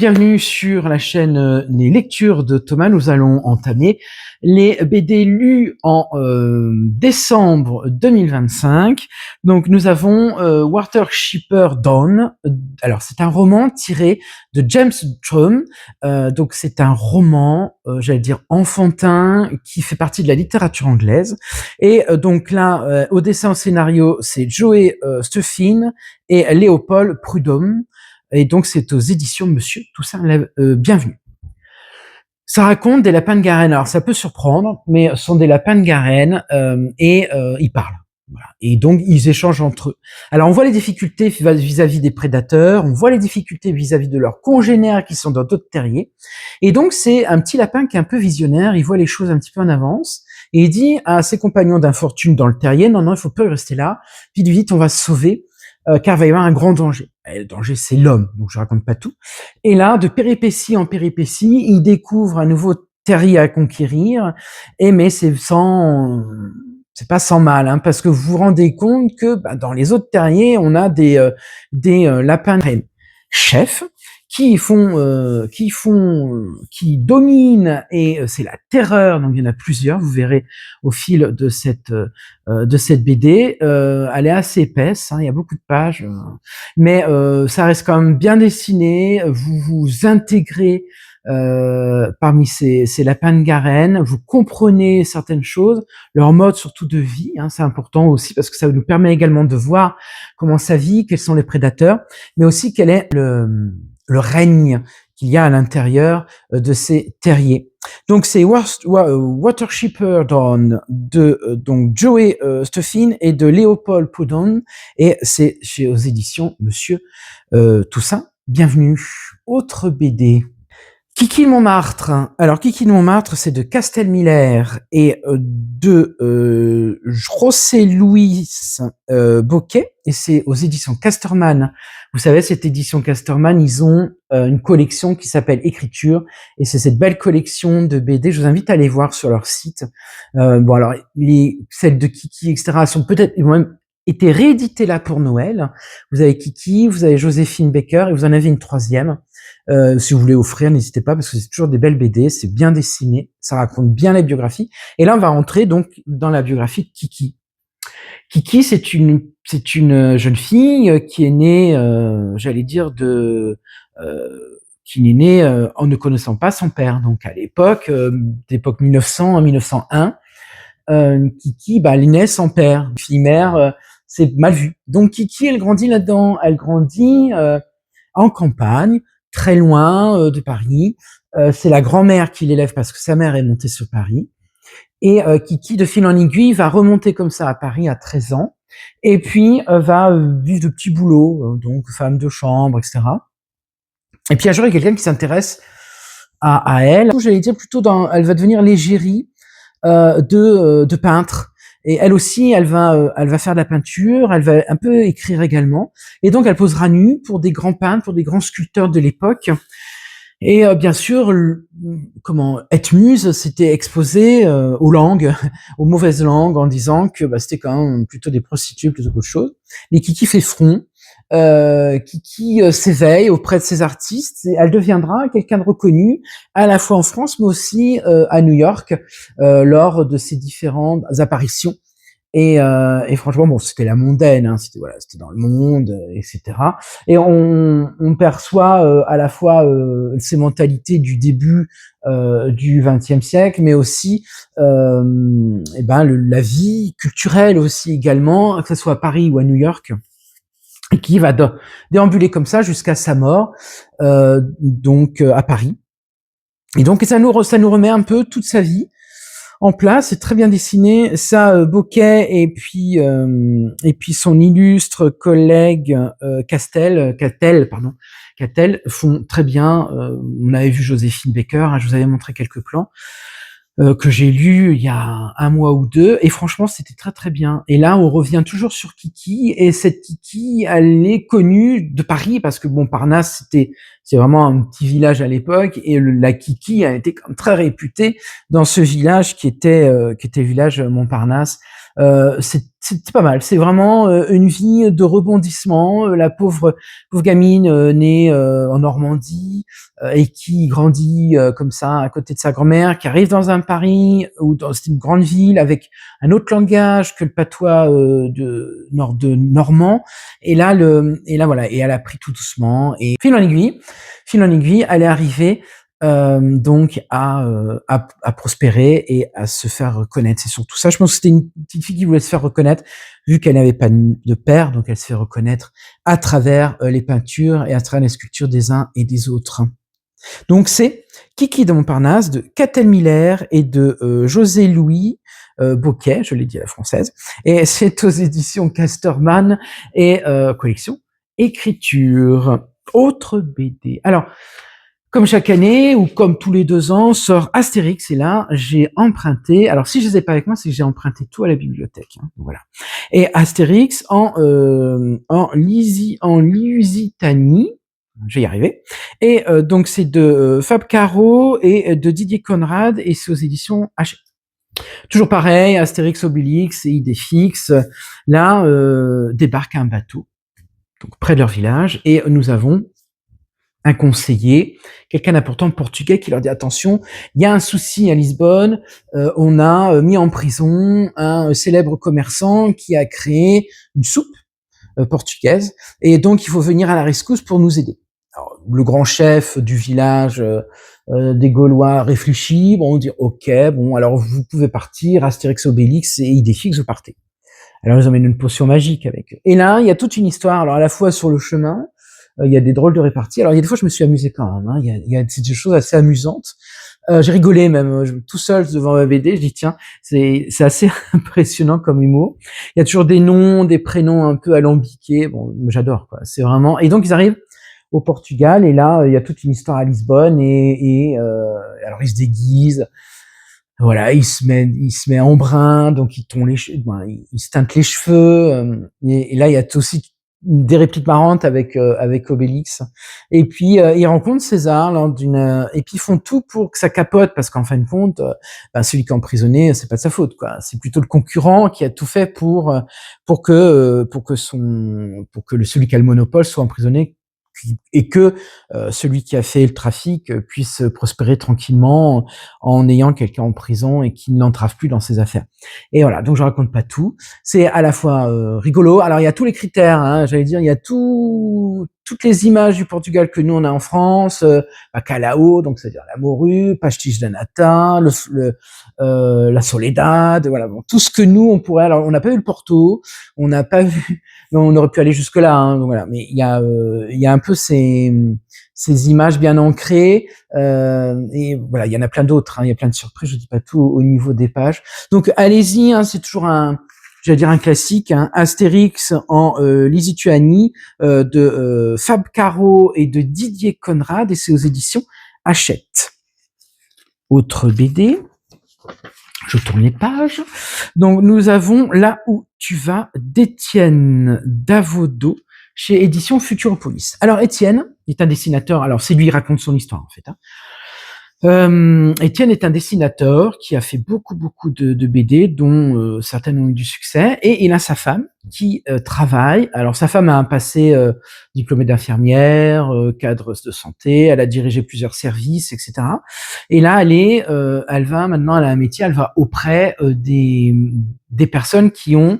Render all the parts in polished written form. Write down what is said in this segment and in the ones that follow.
bienvenue sur la chaîne Les Lectures de Thomas. Nous allons entamer les BD lus en décembre 2025. Donc nous avons Watershipper Dawn. Alors c'est un roman tiré de James Strom. Donc c'est un roman, j'allais dire enfantin, qui fait partie de la littérature anglaise. Et donc là, au dessin au scénario, c'est Joey Stuffin et Léopold Prudhomme. Et donc, c'est aux éditions Monsieur Toussaint Bienvenue. Ça raconte des lapins de Garenne. Alors, ça peut surprendre, mais ce sont des lapins de Garenne et ils parlent. Voilà. Et donc, ils échangent entre eux. Alors, on voit les difficultés vis-à-vis des prédateurs, on voit les difficultés vis-à-vis de leurs congénères qui sont dans d'autres terriers. Et donc, c'est un petit lapin qui est un peu visionnaire, il voit les choses un petit peu en avance, et il dit à ses compagnons d'infortune dans le terrier, non, il faut pas rester là, vite, vite, on va se sauver. Car il va y avoir un grand danger. Et le danger, c'est l'homme, donc je raconte pas tout. Et là, de péripétie en péripétie, il découvre un nouveau terrier à conquérir, mais c'est pas sans mal, hein, parce que vous vous rendez compte que dans les autres terriers, on a des lapins de reine chefs qui dominent, et c'est la terreur. Donc il y en a plusieurs, vous verrez au fil de cette BD. Elle est assez épaisse, hein, il y a beaucoup de pages, mais ça reste quand même bien dessiné. Vous vous intégrez parmi ces lapins de Garenne, vous comprenez certaines choses, leur mode surtout de vie, hein, c'est important aussi parce que ça nous permet également de voir comment ça vit, quels sont les prédateurs, mais aussi quel est le règne qu'il y a à l'intérieur de ces terriers. Donc c'est Watershipper Dawn de donc Joey Stuffin et de Léopold Prudhomme, et c'est aux éditions Monsieur Toussaint Bienvenue. Autre BD. Kiki de Montmartre. Alors Kiki de Montmartre, c'est de Castel Miller et de José Luis Bocquet, et c'est aux éditions Casterman. Vous savez, cette édition Casterman, ils ont une collection qui s'appelle Écriture, et c'est cette belle collection de BD. Je vous invite à aller voir sur leur site. Bon, alors celles de Kiki, etc., ils vont même été rééditées là pour Noël. Vous avez Kiki, vous avez Joséphine Baker, et vous en avez une troisième. Si vous voulez offrir, n'hésitez pas, parce que c'est toujours des belles BD, c'est bien dessiné, ça raconte bien les biographies. Et là, on va rentrer donc dans la biographie de Kiki. Kiki, c'est une jeune fille qui est née, j'allais dire qui est née en ne connaissant pas son père. Donc à l'époque, d'époque 1900 à 1901, Kiki, elle est née sans père. Une fille mère, c'est mal vu. Donc Kiki, elle grandit là-dedans. Elle grandit en campagne, très loin de Paris. C'est la grand-mère qui l'élève parce que sa mère est montée sur Paris. Et Kiki, de fil en aiguille, va remonter comme ça à Paris à 13 ans. Et puis va vivre de petits boulots, donc femme de chambre, etc. Et puis un jour, il y a quelqu'un qui s'intéresse à elle. J'allais dire plutôt elle va devenir l'égérie de peintre. Et elle aussi, elle va faire de la peinture, elle va un peu écrire également. Et donc, elle posera nu pour des grands peintres, pour des grands sculpteurs de l'époque. Et bien sûr, être muse, c'était exposé aux langues, aux mauvaises langues, en disant que c'était quand même plutôt des prostituées plutôt qu'autre chose. Mais Kiki fait front. Kiki s'éveille auprès de ces artistes, et elle deviendra quelqu'un de reconnu à la fois en France mais aussi à New York lors de ses différentes apparitions. Et franchement, bon, c'était la mondaine, hein, c'était dans le monde, etc. Et on perçoit à la fois ces mentalités du début du XXe siècle, mais aussi la vie culturelle aussi également, que ce soit à Paris ou à New York, et qui va déambuler comme ça jusqu'à sa mort, donc à Paris. Et donc ça nous remet un peu toute sa vie en place. C'est très bien dessiné. Ça, Bocquet et puis son illustre collègue Castel font très bien. On avait vu Joséphine Baker, hein, je vous avais montré quelques plans que j'ai lu il y a un mois ou deux, et franchement c'était très très bien. Et là on revient toujours sur Kiki, et cette Kiki, elle est connue de Paris parce que Montparnasse c'est vraiment un petit village à l'époque, et la Kiki a été très réputée dans ce village qui était le village Montparnasse C'est pas mal. C'est vraiment une vie de rebondissement. La pauvre gamine née en Normandie et qui grandit comme ça à côté de sa grand-mère, qui arrive dans un Paris ou dans une grande ville avec un autre langage que le patois de normand. Et là voilà, et elle a appris tout doucement. Et fil en aiguille, elle est arrivée donc à prospérer et à se faire reconnaître. C'est surtout ça. Je pense que c'était une petite fille qui voulait se faire reconnaître, vu qu'elle n'avait pas de père, donc elle se fait reconnaître à travers les peintures et à travers les sculptures des uns et des autres. Donc c'est Kiki de Montparnasse de Catel Miller et de José Louis Bocquet, je l'ai dit à la française, et c'est aux éditions Casterman et collection Écriture. Autre BD. Alors, comme chaque année ou comme tous les 2 ans, sort Astérix et là, j'ai emprunté. Alors, si je les ai pas avec moi, c'est que j'ai emprunté tout à la bibliothèque. Hein, voilà. Et Astérix en Lusitanie, je vais y arriver. Et donc c'est de Fab Caro et de Didier Conrad et c'est aux éditions Hachette. Toujours pareil, Astérix, Obélix et Idéfix. Là, débarque un bateau, donc près de leur village, et nous avons un conseiller, quelqu'un d'important portugais qui leur dit attention, il y a un souci à Lisbonne, on a mis en prison un célèbre commerçant qui a créé une soupe portugaise et donc il faut venir à la rescousse pour nous aider. Alors, le grand chef du village des Gaulois réfléchit, bon on dit ok, bon alors vous pouvez partir, Astérix, Obélix et Idéfix vous partez. Alors ils emmènent une potion magique avec eux. Et là il y a toute une histoire, alors à la fois sur le chemin, il y a des drôles de réparties. Alors il y a des fois je me suis amusé quand même, hein. Il y a des choses assez amusantes. J'ai rigolé même tout seul devant ma BD. Je dis tiens, c'est assez impressionnant comme humour. Il y a toujours des noms, des prénoms un peu alambiqués. Bon, j'adore quoi. C'est vraiment. Et donc ils arrivent au Portugal et là il y a toute une histoire à Lisbonne et alors ils se déguisent. Voilà, il se met en brun, donc il tond les cheveux, ben, il se teinte les cheveux. Et là, il y a aussi des répliques marrantes avec Obélix. Et puis il rencontre César lors et puis ils font tout pour que ça capote parce qu'en fin de compte, ben, celui qui est emprisonné, c'est pas de sa faute, quoi. C'est plutôt le concurrent qui a tout fait pour que celui qui a le monopole soit emprisonné et que celui qui a fait le trafic puisse prospérer tranquillement en ayant quelqu'un en prison et qui ne l'entrave plus dans ses affaires. Et voilà, donc je raconte pas tout. C'est à la fois rigolo. Alors il y a tous les critères, hein, j'allais dire, il y a toutes les images du Portugal que nous on a en France, Bacalhau, donc c'est-à-dire la morue, Pastis de nata, la Soledad, voilà, bon, tout ce que nous on pourrait. Alors on n'a pas vu le Porto, on n'a pas vu, mais on aurait pu aller jusque là, hein, donc voilà. Mais il y a un peu ces images bien ancrées et voilà, il y en a plein d'autres, hein, il y a plein de surprises, je dis pas tout au niveau des pages. Donc allez-y, hein, c'est toujours j'allais dire un classique, hein, Astérix en Lituanie de Fab Caro et de Didier Conrad et c'est aux éditions Hachette. Autre BD, je tourne les pages. Donc nous avons Là où tu vas d'Étienne Davodo chez Édition Futuropolis. Alors Étienne est un dessinateur, alors c'est lui qui raconte son histoire en fait. Hein. Étienne est un dessinateur qui a fait beaucoup de BD, dont certaines ont eu du succès, et il a sa femme qui travaille. Alors sa femme a un passé diplômée d'infirmière, cadre de santé, elle a dirigé plusieurs services, etc. Et là, elle va maintenant, elle a un métier, elle va auprès des personnes qui ont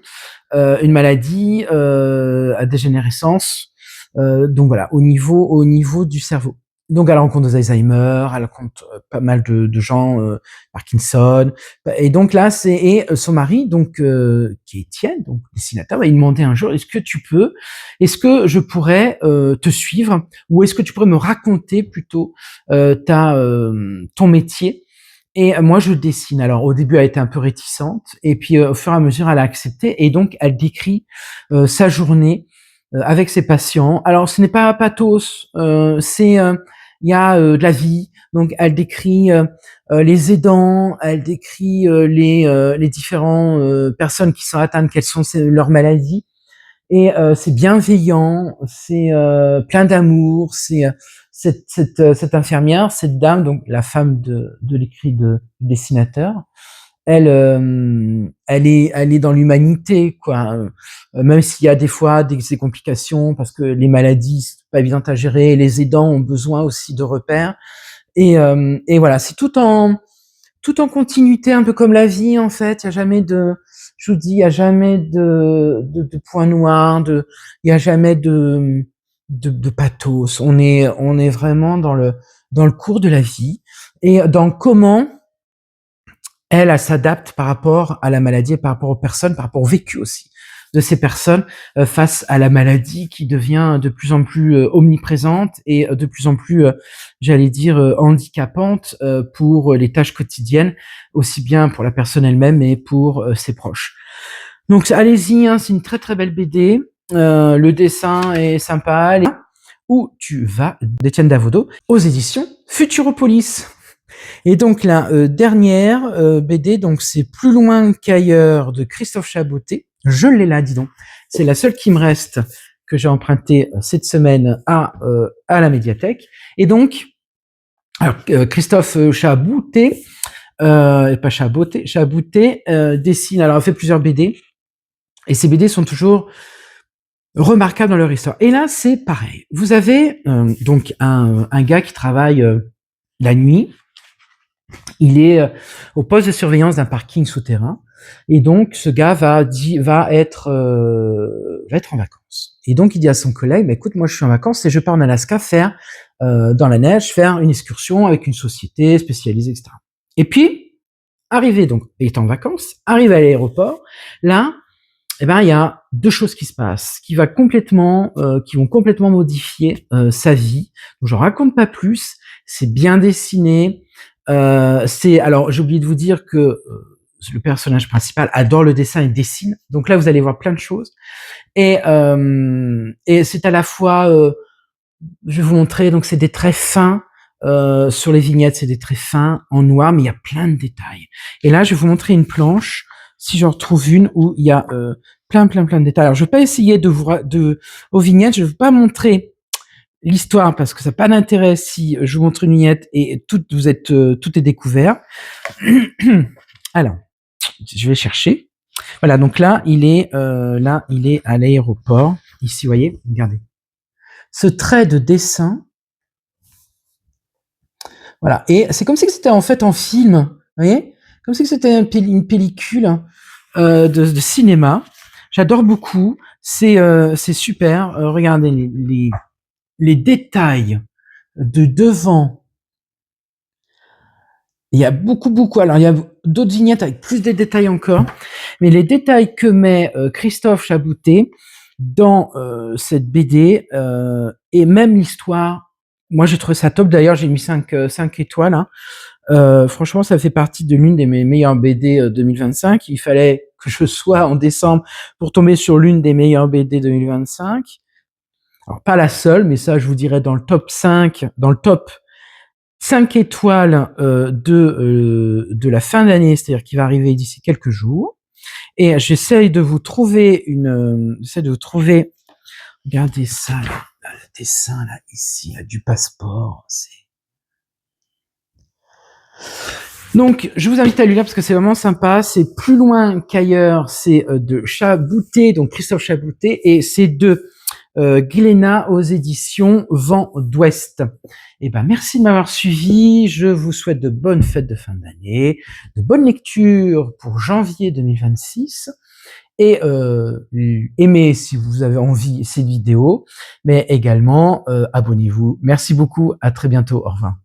une maladie à dégénérescence, donc voilà, au niveau du cerveau. Donc elle rencontre des Alzheimer, elle rencontre pas mal de gens Parkinson, et donc là son mari donc qui est Étienne, donc dessinateur, va lui demander un jour est-ce que je pourrais te suivre ou est-ce que tu pourrais me raconter plutôt ton métier. Et moi, je dessine. Alors, au début, elle était un peu réticente, et puis au fur et à mesure, elle a accepté, et donc elle décrit sa journée avec ses patients. Alors, ce n'est pas pathos, il y a de la vie. Donc, elle décrit les aidants, elle décrit les différents personnes qui sont atteintes, quelles sont leurs maladies. Et c'est bienveillant, c'est plein d'amour. C'est cette infirmière, cette dame, donc la femme de l'écrit du dessinateur, elle est dans l'humanité, quoi. Même s'il y a des fois des complications parce que les maladies, c'est pas évident à gérer, les aidants ont besoin aussi de repères. Et voilà, c'est tout en continuité, un peu comme la vie en fait. Il y a jamais de, je vous dis, il y a jamais de point noir, il y a jamais de pathos. On est vraiment dans le cours de la vie et dans comment elle s'adapte par rapport à la maladie, par rapport aux personnes, par rapport au vécu aussi de ces personnes face à la maladie qui devient de plus en plus omniprésente et de plus en plus, j'allais dire, handicapante pour les tâches quotidiennes, aussi bien pour la personne elle-même et pour ses proches. Donc allez-y, hein, c'est une très très belle BD. Le dessin est sympa. Où tu vas, d'Étienne Davodo, aux éditions Futuropolis. Et donc la dernière BD, donc c'est Plus loin qu'ailleurs de Christophe Chaboté. Je l'ai là, dis donc. C'est la seule qui me reste que j'ai empruntée cette semaine à la médiathèque. Et donc, alors, Christophe Chaboté, pas Chaboté, Chaboté dessine. Alors, il fait plusieurs BD. Et ces BD sont toujours remarquables dans leur histoire. Et là, c'est pareil. Vous avez donc un gars qui travaille la nuit. Il est au poste de surveillance d'un parking souterrain. Et donc, ce gars va être en vacances. Et donc, il dit à son collègue, bah, écoute, moi, je suis en vacances et je pars en Alaska faire, dans la neige, faire une excursion avec une société spécialisée, etc. Et puis, donc, il est en vacances, arrive à l'aéroport, là, eh ben, il y a deux choses qui se passent, qui vont complètement modifier sa vie. Donc, j'en raconte pas plus. C'est bien dessiné. Alors, j'ai oublié de vous dire que le personnage principal adore le dessin et dessine. Donc là, vous allez voir plein de choses. Et c'est à la fois, je vais vous montrer. Donc, c'est des traits fins. Sur les vignettes, c'est des traits fins en noir, mais il y a plein de détails. Et là, je vais vous montrer une planche, si j'en retrouve une, où il y a plein de détails. Alors, je vais pas essayer aux vignettes, je vais pas montrer l'histoire parce que ça n'a pas d'intérêt si je vous montre une vignette et tout est découvert. Alors, je vais chercher. Voilà, donc là, il est à l'aéroport. Ici, vous voyez, regardez. Ce trait de dessin, voilà. Et c'est comme si c'était en fait en film, vous voyez, comme si c'était une pellicule de cinéma. J'adore beaucoup. C'est super. Regardez les détails de devant. Il y a beaucoup. Alors, il y a d'autres vignettes avec plus de détails encore. Mais les détails que met Christophe Chaboté dans cette BD et même l'histoire, moi j'ai trouvé ça top. D'ailleurs, j'ai mis 5 étoiles. Hein. Franchement, ça fait partie de l'une des mes meilleures BD 2025. Il fallait que je sois en décembre pour tomber sur l'une des meilleures BD 2025. Alors, pas la seule, mais ça, je vous dirais dans le top 5 étoiles de la fin d'année, c'est-à-dire qui va arriver d'ici quelques jours. Et j'essaie de vous trouver regardez ça, là, le dessin, là, ici, là, du passeport, Donc, je vous invite à lui lire parce que c'est vraiment sympa. C'est Plus loin qu'ailleurs, c'est de Chaboté, donc Christophe Chaboté, et c'est de Glénat aux éditions Vent d'Ouest. Eh ben, merci de m'avoir suivi. Je vous souhaite de bonnes fêtes de fin d'année, de bonnes lectures pour janvier 2026. Et aimez si vous avez envie cette vidéo, mais également abonnez-vous. Merci beaucoup, à très bientôt, au revoir.